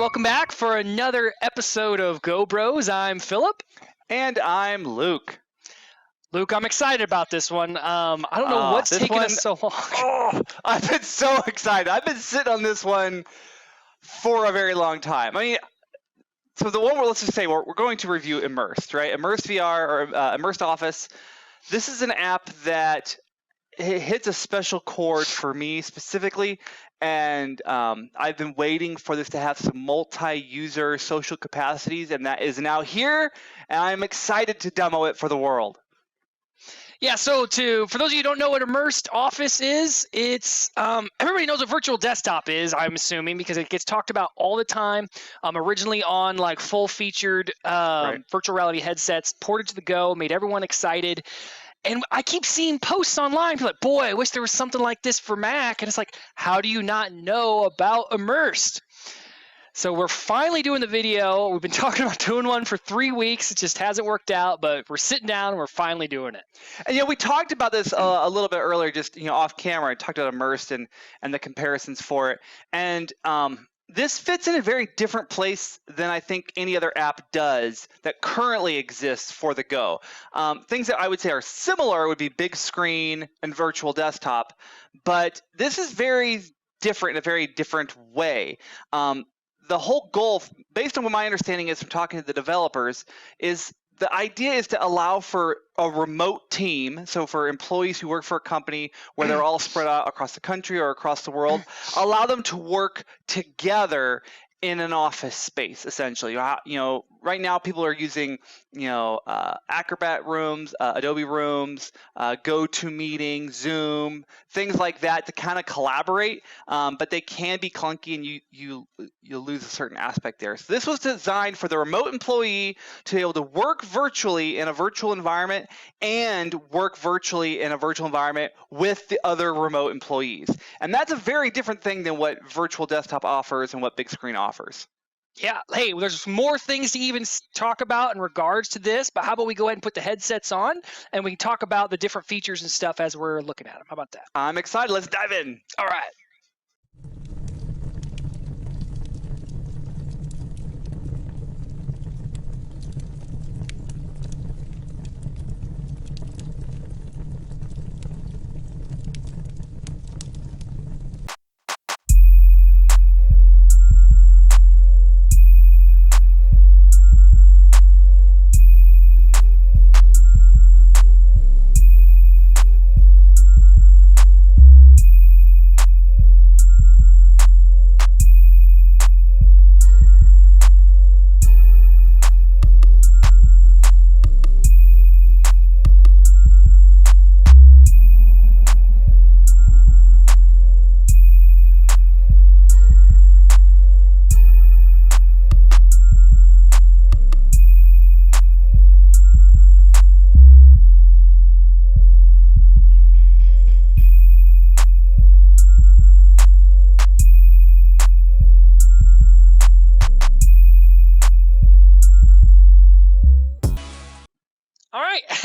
welcome back for another episode of Go Bros. I'm Philip. And I'm Luke. Luke, I'm excited about this one. I don't know what's taking us so long. Oh, I've been so excited. I've been sitting on this one for a very long time. I mean, so the one let's just say we're going to review Immersed, right? Immersed VR or Immersed Office. This is an app that hits a special chord for me specifically. And I've been waiting for this to have some multi-user social capacities, and that is now here, and I'm excited to demo it for the world. Yeah, so for those of you who don't know what Immersed Office is, it's everybody knows what virtual desktop is, I'm assuming, because it gets talked about all the time. Originally on like full-featured virtual reality headsets, ported to the go, made everyone excited. And I keep seeing posts online, people like, boy, I wish there was something like this for Mac. And it's like, how do you not know about Immersed? So we're finally doing the video. We've been talking about doing one for 3 weeks. It just hasn't worked out, but we're sitting down and we're finally doing it. And we talked about this a little bit earlier, just off camera. I talked about Immersed and the comparisons for it. And this fits in a very different place than I think any other app does that currently exists for the Go. Things that I would say are similar would be big screen and virtual desktop, but this is very different in a very different way. The whole goal, based on what my understanding is from talking to the developers, is the idea is to allow for a remote team, so for employees who work for a company where they're all spread out across the country or across the world, allow them to work together in an office space, essentially. Right now people are using, Acrobat rooms, Adobe rooms, GoToMeeting, Zoom, things like that to kind of collaborate, but they can be clunky and you lose a certain aspect there. So this was designed for the remote employee to be able to work virtually in a virtual environment and work virtually in a virtual environment with the other remote employees. And that's a very different thing than what virtual desktop offers and what big screen offers. Yeah, hey, there's more things to even talk about in regards to this, but how about we go ahead and put the headsets on and we can talk about the different features and stuff as we're looking at them. How about that? I'm excited. Let's dive in. All right.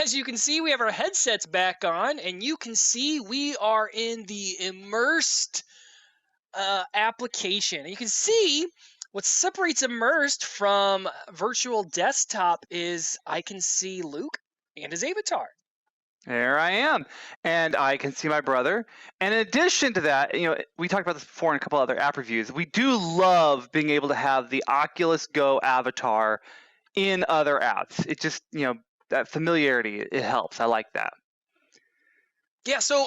As you can see, we have our headsets back on, and you can see we are in the Immersed application. And you can see what separates Immersed from virtual desktop is I can see Luke and his avatar. There I am, and I can see my brother. And in addition to that, we talked about this before in a couple other app reviews. We do love being able to have the Oculus Go avatar in other apps. It just, that familiarity, it helps. I like that. Yeah, so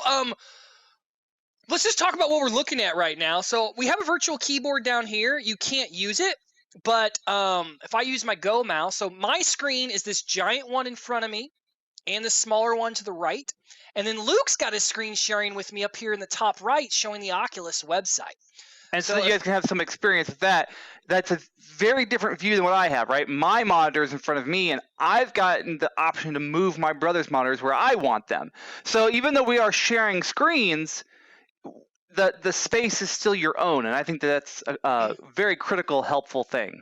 let's just talk about what we're looking at right now. So we have a virtual keyboard down here. You can't use it, but if I use my Go mouse, so my screen is this giant one in front of me and the smaller one to the right. And then Luke's got his screen sharing with me up here in the top right showing the Oculus website. And so that you guys can have some experience with that. That's a very different view than what I have, right? My monitor is in front of me, and I've gotten the option to move my brother's monitors where I want them. So even though we are sharing screens, the space is still your own, and I think that's a very critical, helpful thing.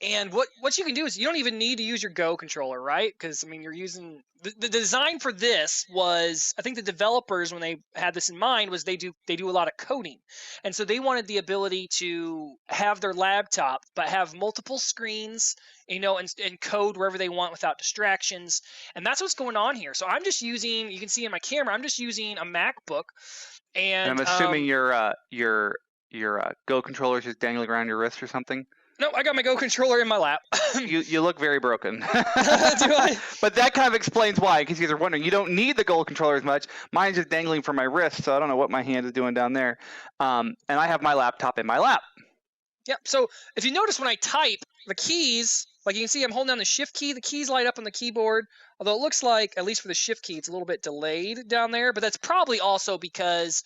And what you can do is you don't even need to use your Go controller, right? Because I mean, you're using the design for this was, I think the developers, when they had this in mind, was they do a lot of coding, and so they wanted the ability to have their laptop but have multiple screens, and code wherever they want without distractions. And that's what's going on here. So I'm just using, you can see in my camera, I'm just using a MacBook, And I'm and assuming your Go controller is just dangling around your wrist or something. no, I got my Go controller in my lap. You look very broken. Do I? But that kind of explains why, because you guys are wondering. You don't need the Go controller as much. Mine's just dangling from my wrist, so I don't know what my hand is doing down there. And I have my laptop in my lap. Yep. So if you notice when I type, the keys, like you can see I'm holding down the shift key, the keys light up on the keyboard, although it looks like, at least for the shift key, it's a little bit delayed down there, but that's probably also because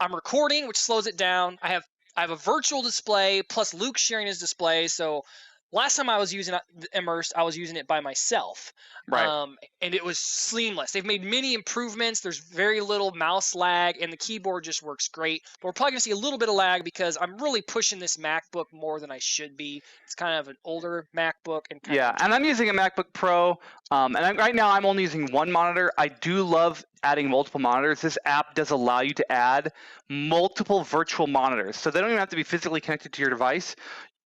I'm recording, which slows it down. I have a virtual display plus Luke sharing his display. So last time I was using Immersed, I was using it by myself, Right. and it was seamless. They've made many improvements. There's very little mouse lag, and the keyboard just works great. But we're probably gonna see a little bit of lag because I'm really pushing this MacBook more than I should be. It's kind of an older MacBook, and Yeah, and I'm using a MacBook Pro, right now I'm only using one monitor. I do love adding multiple monitors. This app does allow you to add multiple virtual monitors, so they don't even have to be physically connected to your device.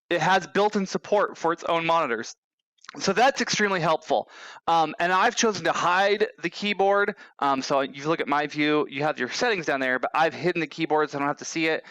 It has built-in support for its own monitors. So that's extremely helpful. And I've chosen to hide the keyboard. So you look at my view, you have your settings down there, but I've hidden the keyboard so I don't have to see it.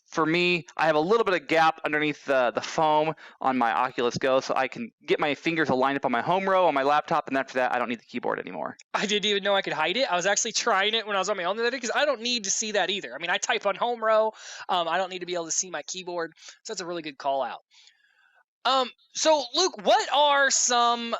For me, I have a little bit of gap underneath the foam on my Oculus Go, so I can get my fingers aligned up on my home row on my laptop, and after that, I don't need the keyboard anymore. I didn't even know I could hide it. I was actually trying it when I was on my own the other day because I don't need to see that either. I mean, I type on home row. I don't need to be able to see my keyboard. So that's a really good call out. So Luke, what are some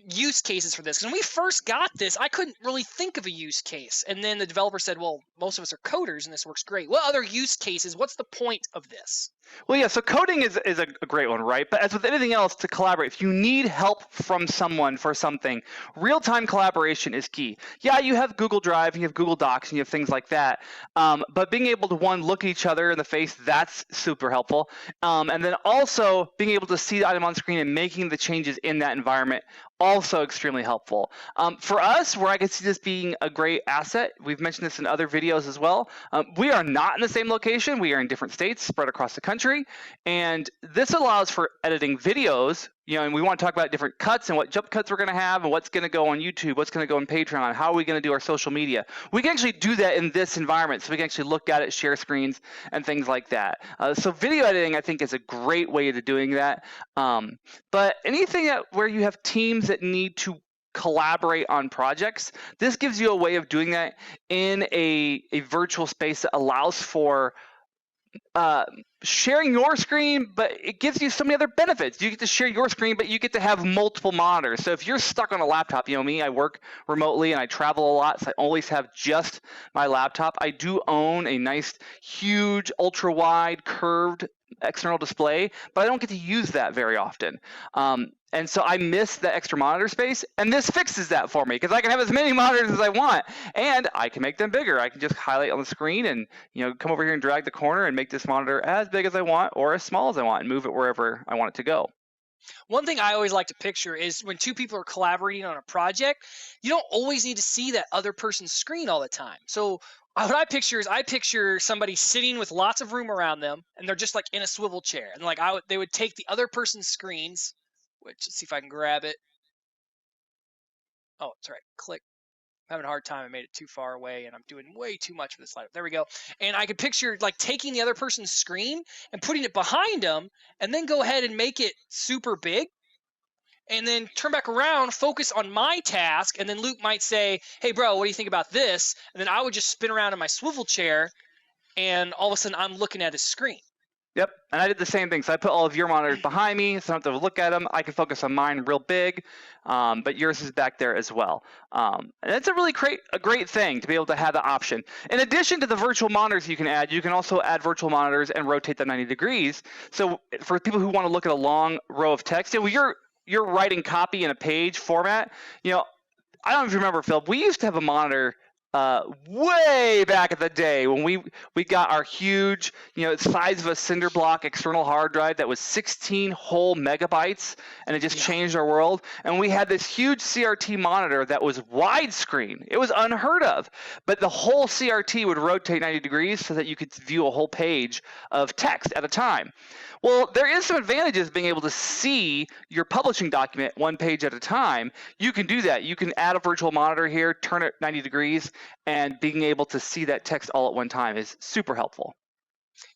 use cases for this? Because when we first got this, I couldn't really think of a use case. And then the developer said, well, most of us are coders and this works great. What other use cases? What's the point of this? Well, yeah, so coding is a great one, right? But as with anything else, to collaborate, if you need help from someone for something, real-time collaboration is key. Yeah, you have Google Drive, you have Google Docs, and you have things like that. But being able to, one, look at each other in the face, that's super helpful. And then also being able to see the item on screen and making the changes in that environment, also extremely helpful. For us, where I can see this being a great asset, we've mentioned this in other videos as well, we are not in the same location. We are in different states spread across the country. And this allows for editing videos, and we want to talk about different cuts and what jump cuts we're going to have and what's going to go on YouTube, what's going to go on Patreon, how are we going to do our social media. We can actually do that in this environment, so we can actually look at it, share screens, and things like that. So video editing, I think, is a great way of doing that. But anything where you have teams that need to collaborate on projects, this gives you a way of doing that in a virtual space that allows for sharing your screen, but it gives you so many other benefits. You get to share your screen, but you get to have multiple monitors. So if you're stuck on a laptop, me, I work remotely and I travel a lot, so I always have just my laptop. I do own a nice, huge, ultra-wide, curved external display, but I don't get to use that very often. And so I miss that extra monitor space, and this fixes that for me because I can have as many monitors as I want, and I can make them bigger. I can just highlight on the screen and come over here and drag the corner and make this monitor as big as I want or as small as I want and move it wherever I want it to go. One thing I always like to picture is when two people are collaborating on a project, you don't always need to see that other person's screen all the time. So what I picture is somebody sitting with lots of room around them, and they're just like in a swivel chair, and they would take the other person's screens. Which, let's see if I can grab it. Oh, it's right. Click. I'm having a hard time. I made it too far away, and I'm doing way too much for this slide. There we go. And I could picture taking the other person's screen and putting it behind them, and then go ahead and make it super big, and then turn back around, focus on my task, and then Luke might say, hey, bro, what do you think about this? And then I would just spin around in my swivel chair, and all of a sudden I'm looking at his screen. Yep, and I did the same thing. So I put all of your monitors behind me, so I don't have to look at them. I can focus on mine real big, but yours is back there as well. And it's a really great thing to be able to have the option. In addition to the virtual monitors you can also add virtual monitors and rotate them 90 degrees. So for people who want to look at a long row of text, you're writing copy in a page format. I don't know if you remember, Phil, we used to have a monitor way back in the day when we got our huge, size of a cinder block external hard drive that was 16 whole megabytes, and it just changed our world. And we had this huge CRT monitor that was widescreen. It was unheard of, but the whole CRT would rotate 90 degrees so that you could view a whole page of text at a time. Well, there is some advantages being able to see your publishing document one page at a time. You can do that. You can add a virtual monitor here, turn it 90 degrees, and being able to see that text all at one time is super helpful.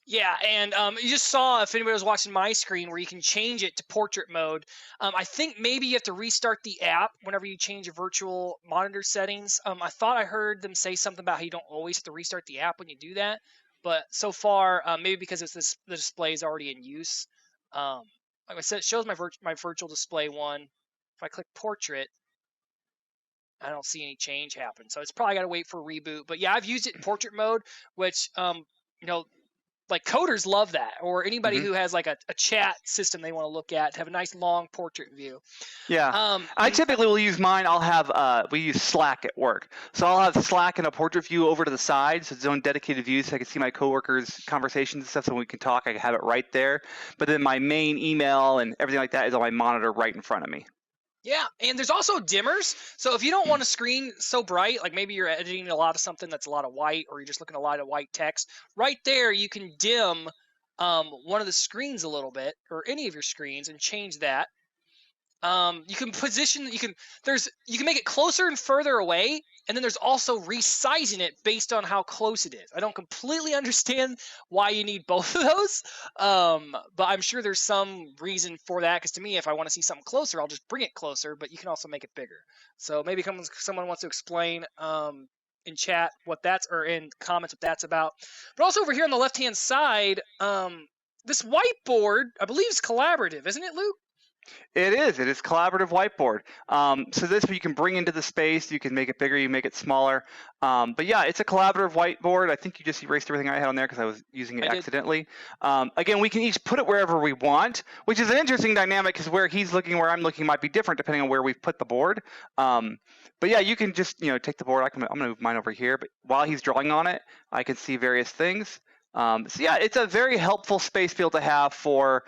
Yeah, and you just saw, if anybody was watching my screen, where you can change it to portrait mode. I think maybe you have to restart the app whenever you change your virtual monitor settings. I thought I heard them say something about how you don't always have to restart the app when you do that. But so far, maybe because the display is already in use. Like I said, it shows my virtual display one. If I click portrait, I don't see any change happen. So it's probably got to wait for a reboot. But yeah, I've used it in portrait mode, which like coders love that, or anybody who has like a chat system they want to look at to have a nice long portrait view. Yeah, I typically will use mine. We use Slack at work, so I'll have Slack and a portrait view over to the side, so it's its own dedicated view, so I can see my coworkers' conversations and stuff. So when we can talk, I can have it right there. But then my main email and everything like that is on my monitor right in front of me. Yeah, and there's also dimmers. So if you don't want a screen so bright, like maybe you're editing a lot of something that's a lot of white, or you're just looking at a lot of white text, right there you can dim one of the screens a little bit, or any of your screens, and change that. You can make it closer and further away, and then there's also resizing it based on how close it is. I don't completely understand why you need both of those, but I'm sure there's some reason for that, because to me, if I want to see something closer, I'll just bring it closer, but you can also make it bigger. So maybe someone wants to explain in chat or in comments what that's about. But also over here on the left-hand side, this whiteboard, I believe, is collaborative, isn't it, Luke? It is. It is collaborative whiteboard. So this you can bring into the space. You can make it bigger. You can make it smaller. But yeah, it's a collaborative whiteboard. I think you just erased everything I had on there because I was using it accidentally. Again, we can each put it wherever we want, which is an interesting dynamic because where he's looking, where I'm looking might be different depending on where we've put the board. But yeah, you can just take the board. I'm going to move mine over here. But while he's drawing on it, I can see various things. So yeah, it's a very helpful space to be able to have for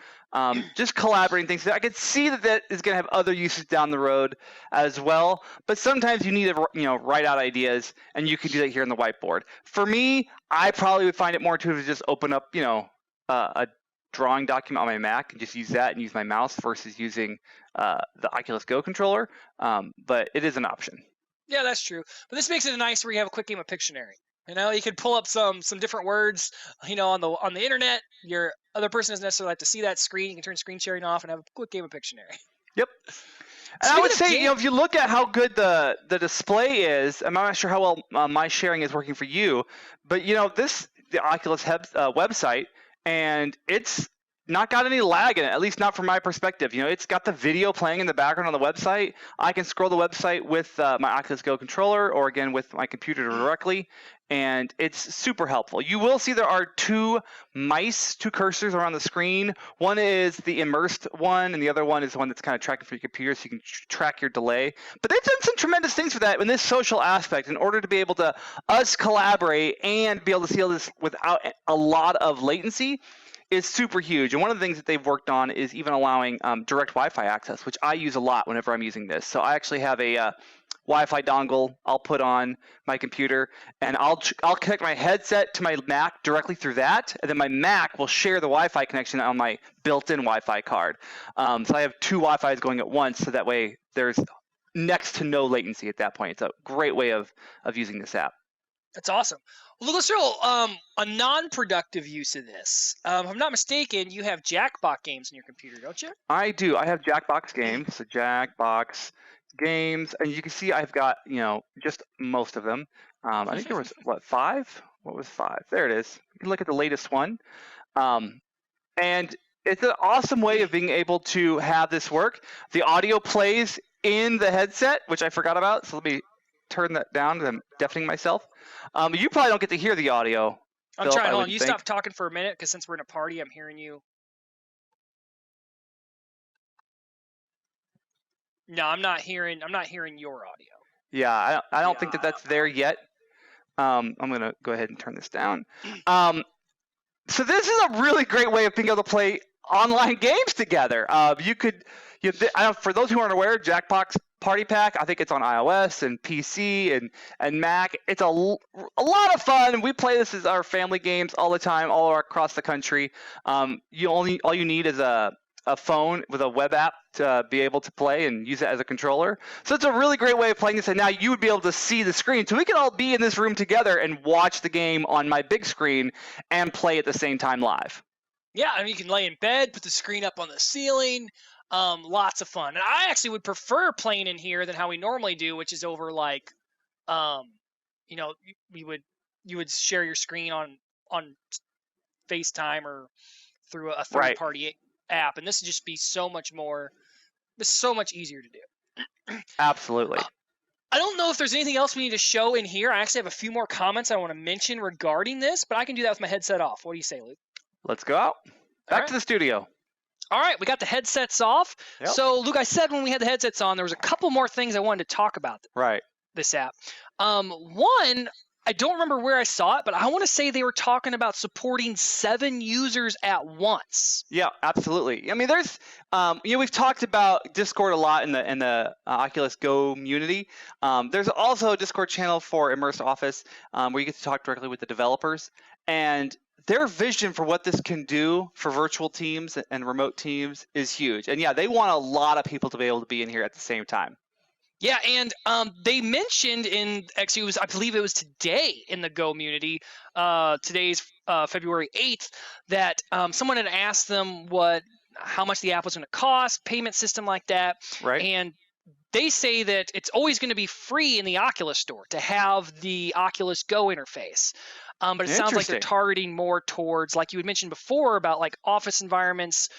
just collaborating things. I could see that is going to have other uses down the road as well. But sometimes you need to write out ideas, and you can do that here on the whiteboard. For me, I probably would find it more intuitive to just open up a drawing document on my Mac and just use that and use my mouse versus using the Oculus Go controller. But it is an option. Yeah, that's true. But this makes it nice where you have a quick game of Pictionary. You could pull up some different words, on the internet. Your other person doesn't necessarily like to see that screen. You can turn screen sharing off and have a quick game of Pictionary. Yep. And I would say, if you look at how good the display is, I'm not sure how well my sharing is working for you, but the Oculus website, and it's not got any lag in it, at least not from my perspective. It's got the video playing in the background on the website. I can scroll the website with my Oculus Go controller, or again with my computer directly, and it's super helpful. You will see there are two cursors around the screen. One is the Immersed one, and the other one is the one that's kind of tracking for your computer, so you can track your delay. But they've done some tremendous things for that in this social aspect, in order to be able to us collaborate and be able to see all this without a lot of latency. Is super huge. And one of the things that they've worked on is even allowing direct Wi-Fi access, which I use a lot whenever I'm using this. So I actually have a Wi-Fi dongle I'll put on my computer, and I'll connect my headset to my Mac directly through that, and then my Mac will share the Wi-Fi connection on my built-in Wi-Fi card. So I have two Wi-Fis going at once, so that way there's next to no latency at that point. It's a great way of using this app. That's awesome. Well, let's show a non-productive use of this. If I'm not mistaken, you have Jackbox games on your computer, don't you? I do. I have Jackbox games. So Jackbox games, and you can see I've got just most of them. I think there was 5. What was 5? There it is. You can look at the latest one, and it's an awesome way of being able to have this work. The audio plays in the headset, which I forgot about. So let me turn that down because I'm deafening myself. You probably don't get to hear the audio. I'm trying. Hold on. You stop talking for a minute, because since we're in a party, I'm hearing you. No, I'm not hearing your audio. Yeah, I don't think that's there yet. I'm going to go ahead and turn this down. So this is a really great way of being able to play online games together. For those who aren't aware, Jackbox Party Pack, I think it's on iOS and PC and Mac. It's a lot of fun. We play this as our family games all the time, all across the country. All you need is a phone with a web app to be able to play and use it as a controller. So it's a really great way of playing this, and now you would be able to see the screen. So we could all be in this room together and watch the game on my big screen and play at the same time live. Yeah, I mean, you can lay in bed, put the screen up on the ceiling. Lots of fun. And I actually would prefer playing in here than how we normally do, which is over like, you would share your screen on FaceTime or through a third-party app, and this would just be so much easier to do. Absolutely. I don't know if there's anything else we need to show in here. I actually have a few more comments I want to mention regarding this, but I can do that with my headset off. What do you say, Luke? Let's go out. Back to the studio. All right, we got the headsets off. Yep. So, Luke, I said when we had the headsets on, there was a couple more things I wanted to talk about. This app. One, I don't remember where I saw it, but I want to say they were talking about supporting 7 users at once. Yeah, absolutely. I mean, there's, we've talked about Discord a lot in the Oculus Go community. There's also a Discord channel for Immersed Office where you get to talk directly with the developers, and their vision for what this can do for virtual teams and remote teams is huge. And yeah, they want a lot of people to be able to be in here at the same time. Yeah, and they mentioned I believe it was today in the Go community, today's February 8th, that someone had asked them how much the app was going to cost, payment system like that. Right. And they say that it's always going to be free in the Oculus store to have the Oculus Go interface. But it sounds like they're targeting more towards, like you had mentioned before, about like office environments,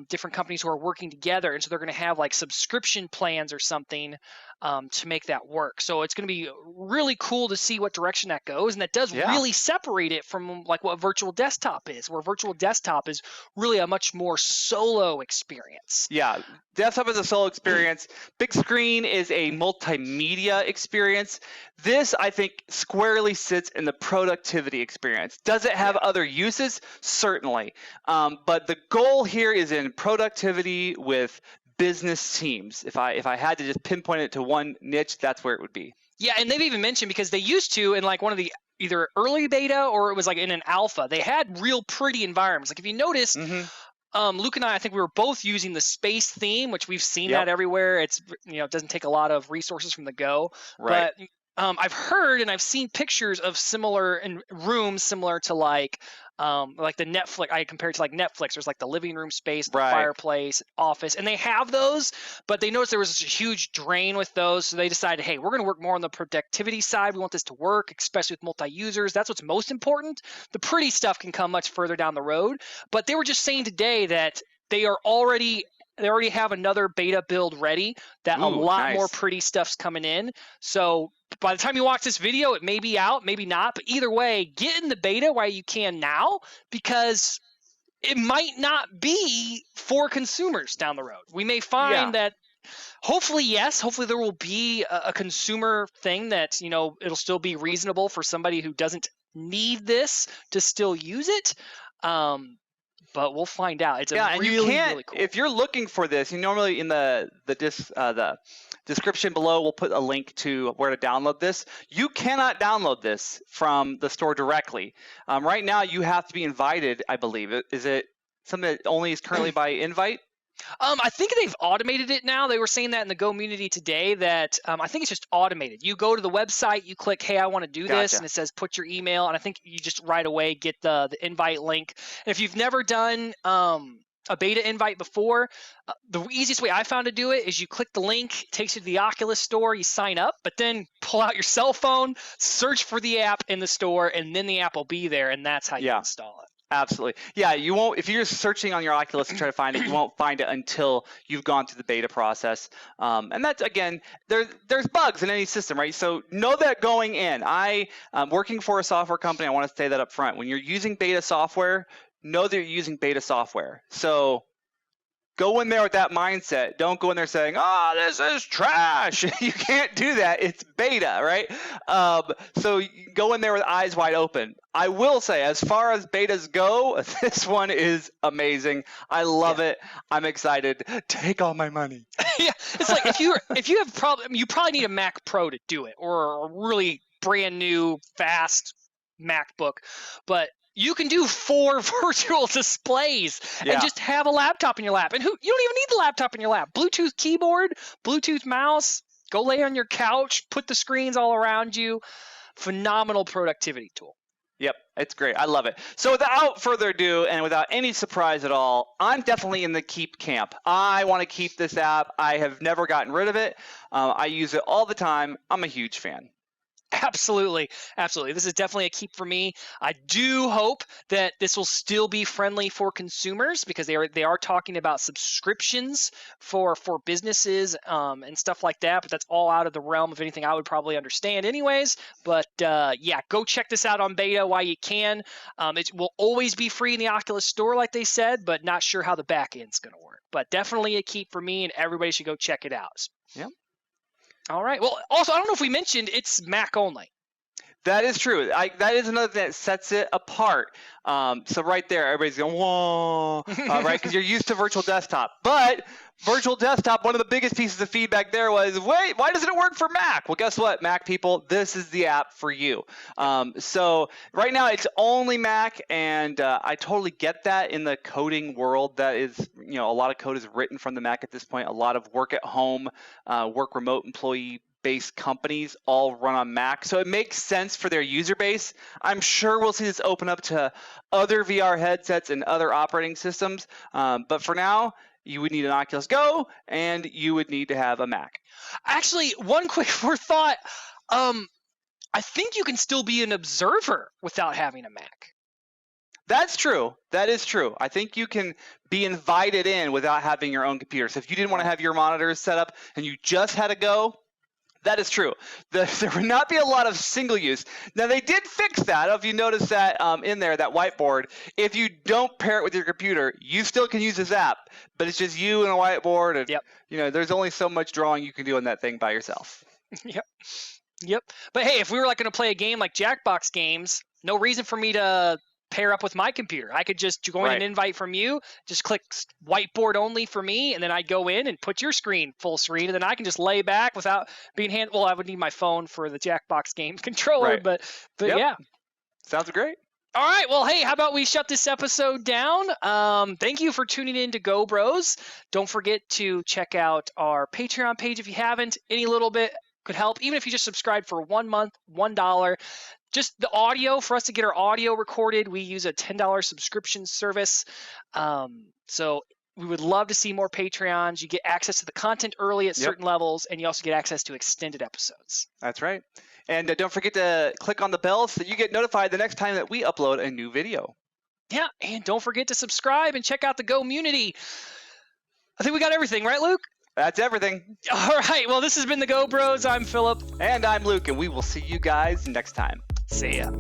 different companies who are working together. And so they're going to have like subscription plans or something to make that work. So it's going to be really cool to see what direction that goes. And that does really separate it from like what virtual desktop is, where virtual desktop is really a much more solo experience. Yeah, desktop is a solo experience. Big screen is a multimedia experience. This, I think, squarely sits in the productivity experience. Does it have other uses? Certainly. But the goal here is in productivity with business teams. If I had to just pinpoint it to one niche, that's where it would be. Yeah, and they've even mentioned, because they used to, in like one of the either early beta or it was like in an alpha, they had real pretty environments. Like if you notice, Luke and I think we were both using the space theme, which we've seen that everywhere. It's, it doesn't take a lot of resources from the Go. Right. But I've heard and I've seen pictures of similar rooms similar to like the Netflix. I compare it to like Netflix. There's like the living room space, the fireplace, office, and they have those. But they noticed there was a huge drain with those, so they decided, hey, we're going to work more on the productivity side. We want this to work, especially with multi-users. That's what's most important. The pretty stuff can come much further down the road. But they were just saying today that they already have another beta build ready. That a lot more pretty stuff's coming in. So by the time you watch this video, it may be out, maybe not. But either way, get in the beta while you can now, because it might not be for consumers down the road. We may find that hopefully there will be a consumer thing that, it'll still be reasonable for somebody who doesn't need this to still use it. But we'll find out. It's really cool. If you're looking for this, normally in the description below, we'll put a link to where to download this. You cannot download this from the store directly. Right now, you have to be invited, I believe. Is it something that only is currently by invite? I think they've automated it now. They were saying that in the Go community today that I think it's just automated. You go to the website, you click, hey, I want to do this, and it says put your email, and I think you just right away get the invite link. And if you've never done a beta invite before, the easiest way I found to do it is you click the link, it takes you to the Oculus store, you sign up, but then pull out your cell phone, search for the app in the store, and then the app will be there, and that's how you install it. Absolutely. Yeah, you won't, if you're searching on your Oculus to try to find it, you won't find it until you've gone through the beta process. And that's, again, there's bugs in any system, right? So know that going in. I'm working for a software company. I want to say that up front. When you're using beta software, know that you're using beta software. So go in there with that mindset. Don't go in there saying, "Oh, this is trash." You can't do that. It's beta, right? So go in there with eyes wide open. I will say, as far as betas go, this one is amazing. I love it. I'm excited. Take all my money. Yeah, it's like if you have problem, you probably need a Mac Pro to do it, or a really brand new fast MacBook, but you can do 4 virtual displays and just have a laptop in your lap. And you don't even need the laptop in your lap. Bluetooth keyboard, Bluetooth mouse, go lay on your couch, put the screens all around you. Phenomenal productivity tool. Yep, it's great. I love it. So without further ado and without any surprise at all, I'm definitely in the keep camp. I want to keep this app. I have never gotten rid of it. I use it all the time. I'm a huge fan. Absolutely. This is definitely a keep for me. I do hope that this will still be friendly for consumers, because they are talking about subscriptions for businesses and stuff like that. But that's all out of the realm of anything I would probably understand anyways. But yeah, go check this out on beta while you can. It will always be free in the Oculus store, like they said, but not sure how the back end's going to work. But definitely a keep for me, and everybody should go check it out. Yep. All right. Well, also, I don't know if we mentioned it's Mac only. That is true. That is another thing that sets it apart. So right there, everybody's going, whoa, right? Because you're used to virtual desktop. But virtual desktop, one of the biggest pieces of feedback there was, wait, why doesn't it work for Mac? Well, guess what, Mac people? This is the app for you. So right now, it's only Mac, and I totally get that in the coding world. That is, a lot of code is written from the Mac at this point. A lot of work at home, work remote employee-based companies all run on Mac. So it makes sense for their user base. I'm sure we'll see this open up to other VR headsets and other operating systems. But for now, you would need an Oculus Go, and you would need to have a Mac. Actually, one quick thought. I think you can still be an observer without having a Mac. That's true. That is true. I think you can be invited in without having your own computer. So if you didn't want to have your monitors set up and you just had a Go, that is true. There would not be a lot of single use. Now, they did fix that. If you notice that in there, that whiteboard, if you don't pair it with your computer, you still can use this app, but it's just you and a whiteboard. And, there's only so much drawing you can do on that thing by yourself. Yep. But hey, if we were going to play a game like Jackbox games, no reason for me to pair up with my computer. I could just join an invite from you, just click whiteboard only for me, and then I'd go in and put your screen full screen, and then I can just lay back without being well, I would need my phone for the Jackbox game controller, but yeah. Sounds great. All right, well, hey, how about we shut this episode down? Thank you for tuning in to Go Bros. Don't forget to check out our Patreon page if you haven't. Any little bit could help, even if you just subscribe for 1 month, $1. Just the audio, for us to get our audio recorded, we use a $10 subscription service. So we would love to see more Patreons. You get access to the content early at certain levels, and you also get access to extended episodes. That's right. And don't forget to click on the bell so that you get notified the next time that we upload a new video. Yeah, and don't forget to subscribe and check out the Go Community. I think we got everything, right, Luke? That's everything. All right, well, this has been the Go Bros. I'm Philip. And I'm Luke, and we will see you guys next time. See ya.